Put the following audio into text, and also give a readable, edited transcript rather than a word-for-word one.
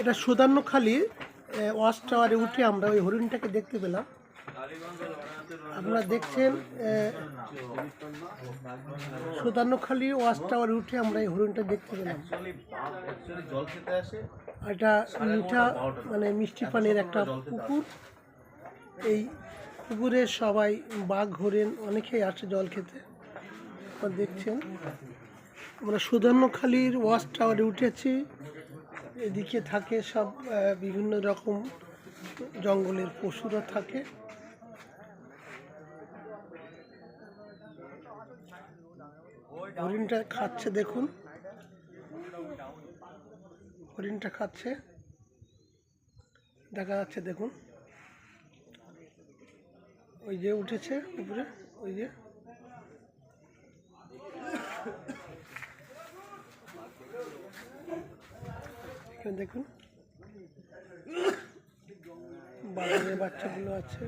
এটা সুদান্নখালি ওয়াচ টাওয়ারে উঠে আমরা ওই হরিণটাকে দেখতে পেলাম। আপনারা দেখছেন সুদান্নখালি ওয়াচ টাওয়ারে উঠে আমরা এই হরিণটা দেখতে পেলাম। এটা মিঠা মানে মিষ্টি পানির একটা পুকুর। এই পুকুরে সবাই বাঘ হরিণ অনেকেই আসে জল খেতে। আপনারা দেখছেন আমরা সুদান্নখালির ওয়াচ টাওয়ারে উঠেছি। এদিকে থাকে সব বিভিন্ন রকম জঙ্গলের পশুরা থাকে। হরিণটা খাচ্ছে, দেখুন হরিণটা খাচ্ছে, দেখা যাচ্ছে দেখুন। ওই যে উঠেছে উপরে, ওই যে এখানে দেখুন বাঘের বাচ্চাগুলো আছে।